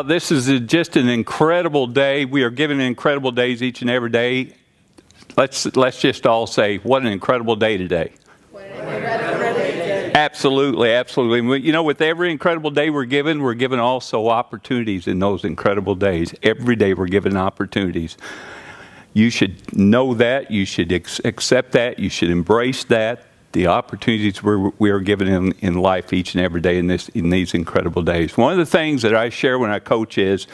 this is just an incredible day. We are given incredible days each and every day. Let's just all say, what an incredible day today. Absolutely, absolutely. You know, with every incredible day we're given also opportunities in those incredible days. Every day we're given opportunities. You should know that. You should accept that. You should embrace that. The opportunities we are given in life each and every day in these incredible days. One of the things that I share when I coach is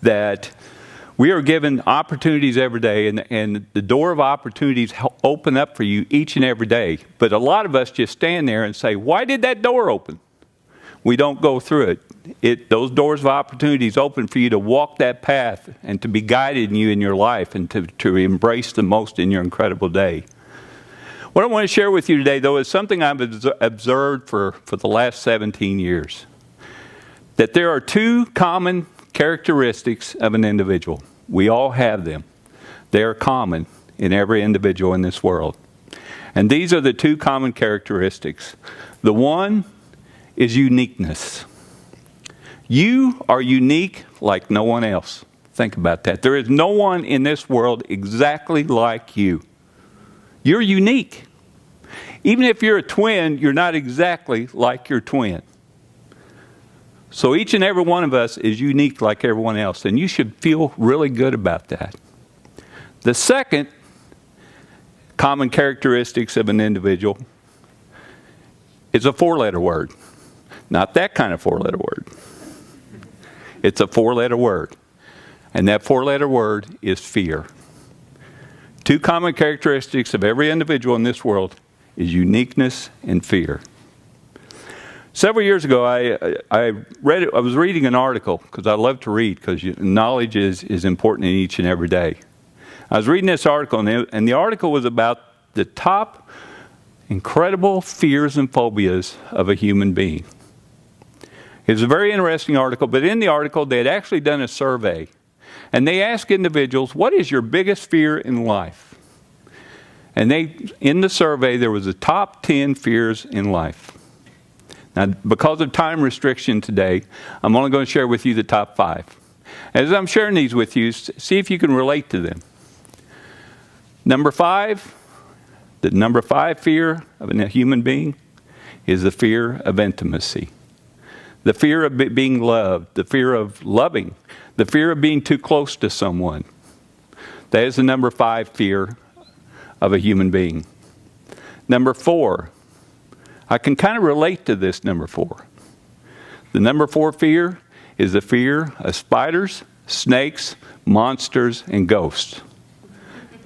that we are given opportunities every day, and the door of opportunities open up for you each and every day. But a lot of us just stand there and say, why did that door open? We don't go through it. Those doors of opportunities open for you to walk that path and to be guided in your life and to embrace the most in your incredible day. What I want to share with you today, though, is something I've observed for the last 17 years. That there are two common characteristics of an individual. We all have them. They are common in every individual in this world. And these are the two common characteristics. The one is uniqueness. You are unique like no one else. Think about that. There is no one in this world exactly like you. You're unique. Even if you're a twin, you're not exactly like your twin. So each and every one of us is unique like everyone else, and you should feel really good about that. The second common characteristics of an individual is a four-letter word. Not that kind of four-letter word. It's a four-letter word. And that four-letter word is fear. Two common characteristics of every individual in this world is uniqueness and fear. Several years ago, I was reading an article, because I love to read, because knowledge is important in each and every day. I was reading this article, and the article was about the top incredible fears and phobias of a human being. It was a very interesting article, but in the article, they had actually done a survey. And they asked individuals, what is your biggest fear in life? And in the survey, there was the top 10 fears in life. Now, because of time restriction today, I'm only going to share with you the top 5. As I'm sharing these with you, see if you can relate to them. Number 5, the number 5 fear of a human being is the fear of intimacy. The fear of being loved, the fear of loving, the fear of being too close to someone. That is the number 5 fear of a human being. Number 4, I can kind of relate to this number 4. The number 4 fear is the fear of spiders, snakes, monsters, and ghosts.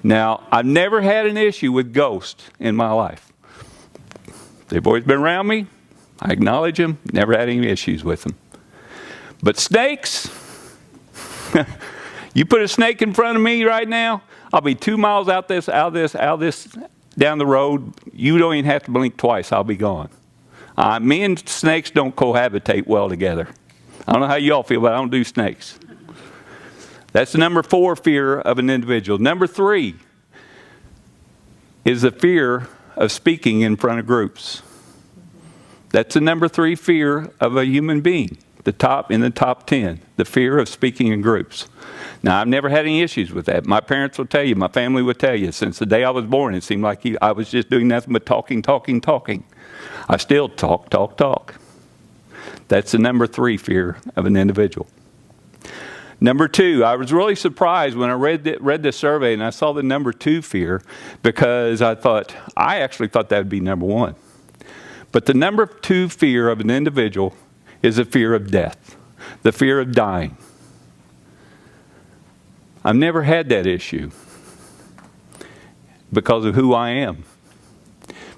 Now, I've never had an issue with ghosts in my life. They've always been around me. I acknowledge them. Never had any issues with them. But snakes, you put a snake in front of me right now, I'll be 2 miles out this down the road. You don't even have to blink twice. I'll be gone. Me and snakes don't cohabitate well together. I don't know how y'all feel, but I don't do snakes. That's the number 4 fear of an individual. Number 3 is the fear of speaking in front of groups. That's the number 3 fear of a human being. In the top 10, the fear of speaking in groups. Now, I've never had any issues with that. My parents will tell you, my family will tell you, since the day I was born, it seemed like I was just doing nothing but talking. I still talk. That's the number 3 fear of an individual. Number 2, I was really surprised when I read this survey and I saw the number 2 fear, because I actually thought that would be number 1. But the number 2 fear of an individual is the fear of death, the fear of dying. I've never had that issue because of who I am.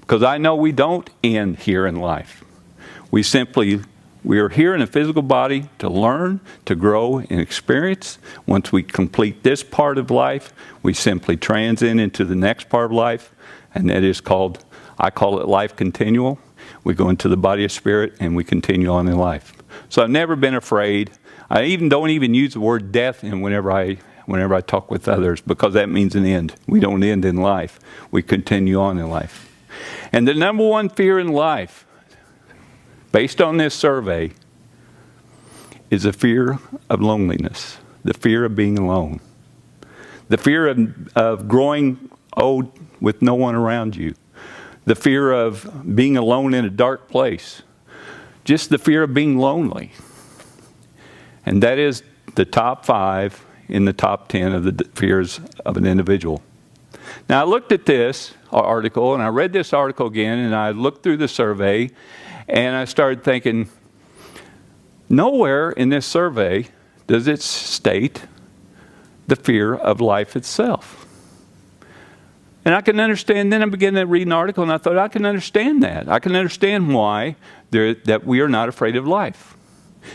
Because I know we don't end here in life. We are here in a physical body to learn, to grow, and experience. Once we complete this part of life, we simply transcend into the next part of life, and that is I call it life continual. We go into the body of spirit and we continue on in life. So I've never been afraid. I don't even use the word death whenever I talk with others, because that means an end. We don't end in life. We continue on in life. And the number 1 fear in life, based on this survey, is a fear of loneliness, the fear of being alone, the fear of growing old with no one around you, the fear of being alone in a dark place, just the fear of being lonely. And that is the top 5 in the top 10 of the fears of an individual. Now, I looked at this article, and I read this article again, and I looked through the survey, and I started thinking, nowhere in this survey does it state the fear of life itself. And I can understand, then I began to read an article, and I thought, I can understand that. I can understand why that we are not afraid of life.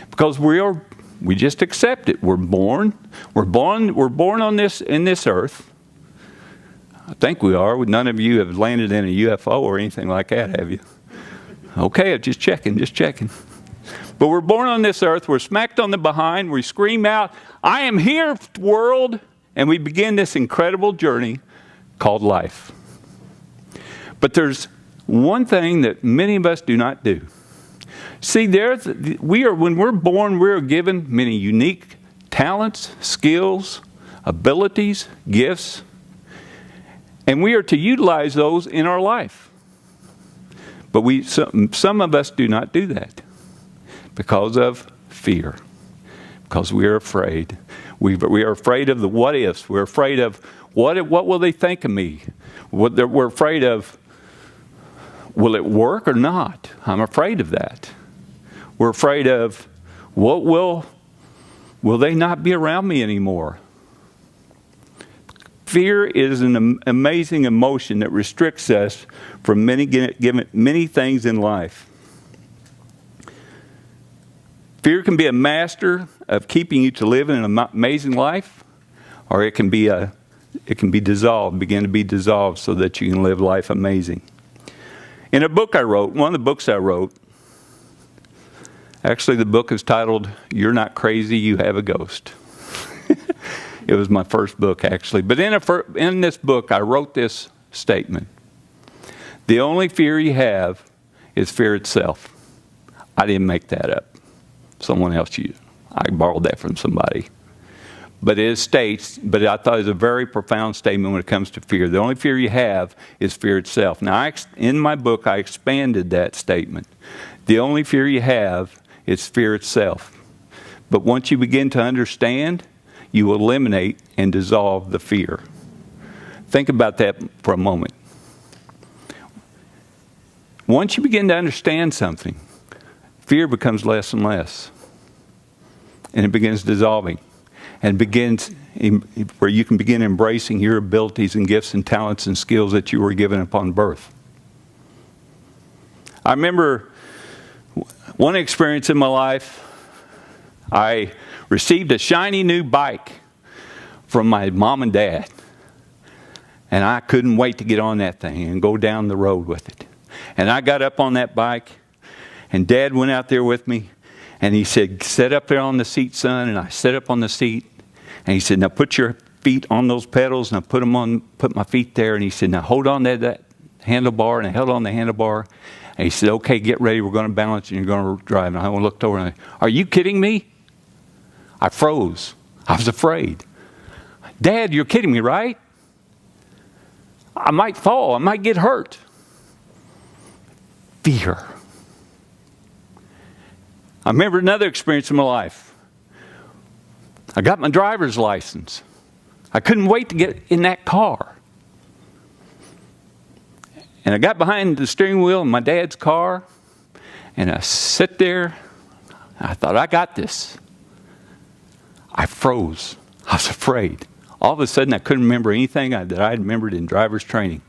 Because we just accept it. We're born on this, in this earth. I think we are. None of you have landed in a UFO or anything like that, have you? Okay, just checking. But we're born on this earth. We're smacked on the behind. We scream out, "I am here, world!" And we begin this incredible journey called life. But there's one thing that many of us do not do. See, when we're born, we're given many unique talents, skills, abilities, gifts, and we are to utilize those in our life. But some of us do not do that because of fear, because we are afraid. We are afraid of the what ifs. We're afraid of what will they think of me? We're afraid of, will it work or not? I'm afraid of that. We're afraid of, will they not be around me anymore? Fear is an amazing emotion that restricts us from many things in life. Fear can be a master of keeping you to live in an amazing life, or it can be dissolved, begin to be dissolved so that you can live life amazing. In a book I wrote, one of the books I wrote, actually the book is titled, "You're Not Crazy, You Have a Ghost." It was my first book, actually. But in this book, I wrote this statement. The only fear you have is fear itself. I didn't make that up. Someone else used it. I borrowed that from somebody. But it states, but I thought it was a very profound statement when it comes to fear. The only fear you have is fear itself. Now, in my book, I expanded that statement. The only fear you have is fear itself. But once you begin to understand, you will eliminate and dissolve the fear. Think about that for a moment. Once you begin to understand something, fear becomes less and less. And it begins dissolving. And begins where you can begin embracing your abilities and gifts and talents and skills that you were given upon birth. I remember one experience in my life. I received a shiny new bike from my mom and dad. And I couldn't wait to get on that thing and go down the road with it. And I got up on that bike, and Dad went out there with me, and he said, "Sit up there on the seat, son." And I sat up on the seat, and he said, "Now put your feet on those pedals." And I put my feet there, and he said, "Now hold on to that handlebar." And I held on the handlebar, and he said, "Okay, get ready. We're going to balance, and you're going to drive." And I looked over, and "Are you kidding me?" I froze. I was afraid. "Dad, you're kidding me, right? I might fall. I might get hurt." Fear. I remember another experience in my life. I got my driver's license. I couldn't wait to get in that car. And I got behind the steering wheel in my dad's car, and I sat there. I thought, I got this. I froze. I was afraid. All of a sudden, I couldn't remember anything that I had remembered in driver's training.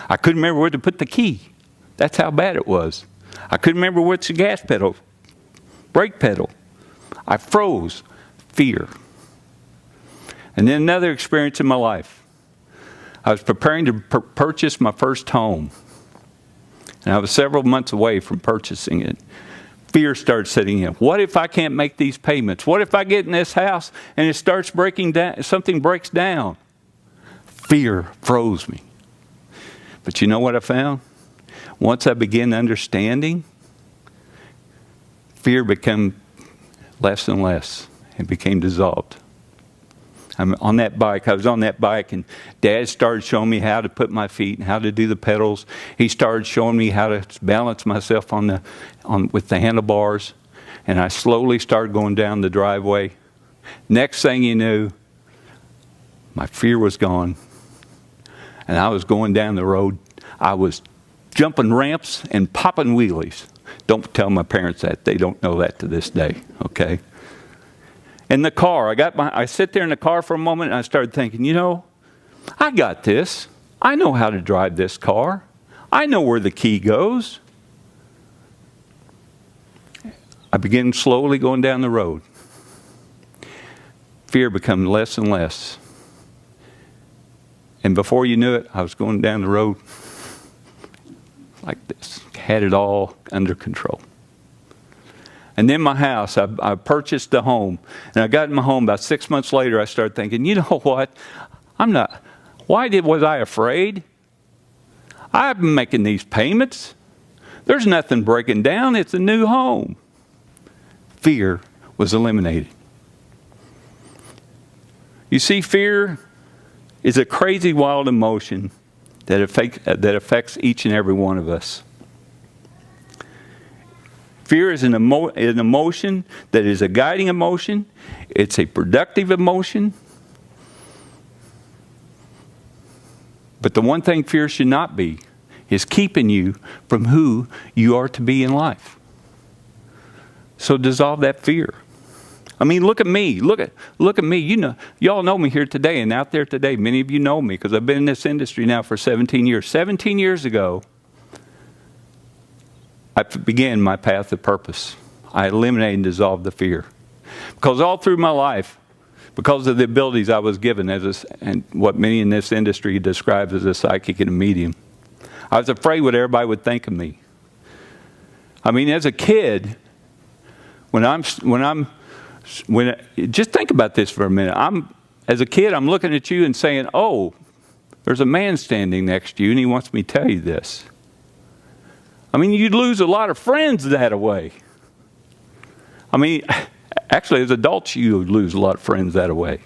I couldn't remember where to put the key. That's how bad it was. I couldn't remember what's the gas pedal, brake pedal. I froze. Fear. And then another experience in my life. I was preparing to purchase my first home. And I was several months away from purchasing it. Fear started setting in. What if I can't make these payments? What if I get in this house and it starts breaking down, something breaks down? Fear froze me. But you know what I found? Once I began understanding, fear became less and less and became dissolved. I'm on that bike. I was on that bike, and Dad started showing me how to put my feet and how to do the pedals. He started showing me how to balance myself with the handlebars, and I slowly started going down the driveway. Next thing you knew, my fear was gone, and I was going down the road. I was jumping ramps and popping wheelies. Don't tell my parents that. They don't know that to this day, okay? In the car, I sit there in the car for a moment, and I started thinking, I got this. I know how to drive this car. I know where the key goes. I began slowly going down the road. Fear became less and less. And before you knew it, I was going down the road like this. Had it all under control. And then my house, I purchased a home. And I got in my home about 6 months later, I started thinking, you know what? Was I afraid? I've been making these payments. There's nothing breaking down. It's a new home. Fear was eliminated. You see, fear is a crazy, wild emotion that affects each and every one of us. Fear is an emotion that is a guiding emotion. It's a productive emotion. But the one thing fear should not be is keeping you from who you are to be in life. So dissolve that fear. I mean, look at me. Look at me. Y'all know me here today and out there today. Many of you know me because I've been in this industry now for 17 years. 17 years ago, I began my path of purpose. I eliminated and dissolved the fear. Because all through my life, because of the abilities I was given and what many in this industry describe as a psychic and a medium, I was afraid what everybody would think of me. I mean, as a kid, just think about this for a minute. As a kid, I'm looking at you and saying, oh, there's a man standing next to you and he wants me to tell you this. I mean, you'd lose a lot of friends that way. I mean, actually, as adults, you would lose a lot of friends that way.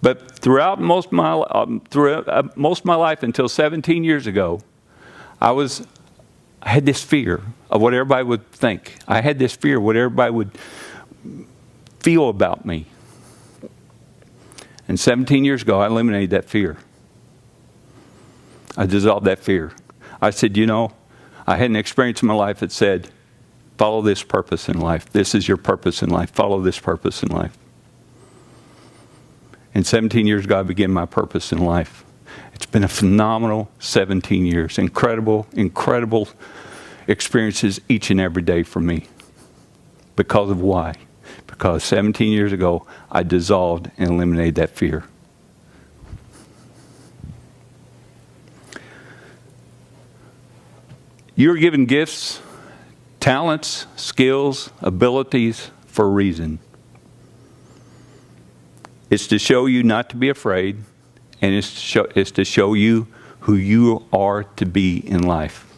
But throughout most of my life until 17 years ago, I had this fear of what everybody would think. I had this fear of what everybody would feel about me. And 17 years ago, I eliminated that fear. I dissolved that fear. I said, I had an experience in my life that said, follow this purpose in life. This is your purpose in life. Follow this purpose in life. And 17 years ago, I began my purpose in life. It's been a phenomenal 17 years. Incredible, incredible experiences each and every day for me. Because of why? Because 17 years ago, I dissolved and eliminated that fear. You are given gifts, talents, skills, abilities for a reason. It's to show you not to be afraid, and it's to show you who you are to be in life.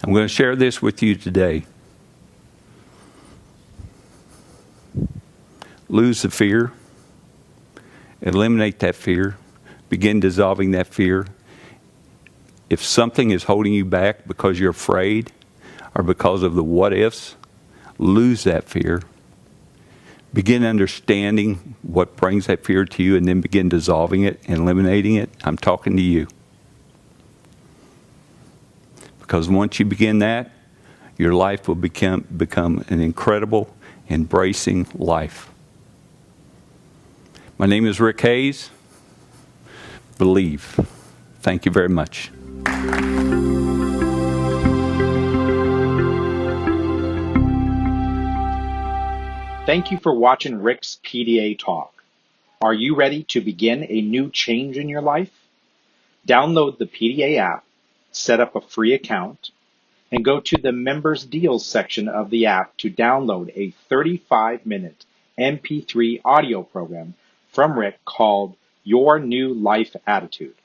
I'm going to share this with you today. Lose the fear. Eliminate that fear. Begin dissolving that fear. If something is holding you back because you're afraid or because of the what ifs, lose that fear. Begin understanding what brings that fear to you and then begin dissolving it and eliminating it. I'm talking to you. Because once you begin that, your life will become an incredible, embracing life. My name is Rick Hayes. Believe. Thank you very much. Thank you for watching Rick's PDA Talk. Are you ready to begin a new change in your life? Download the PDA app, set up a free account, and go to the Members Deals section of the app to download a 35-minute MP3 audio program from Rick called Your New Life Attitude,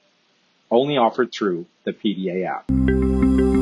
only offered through the PDA app.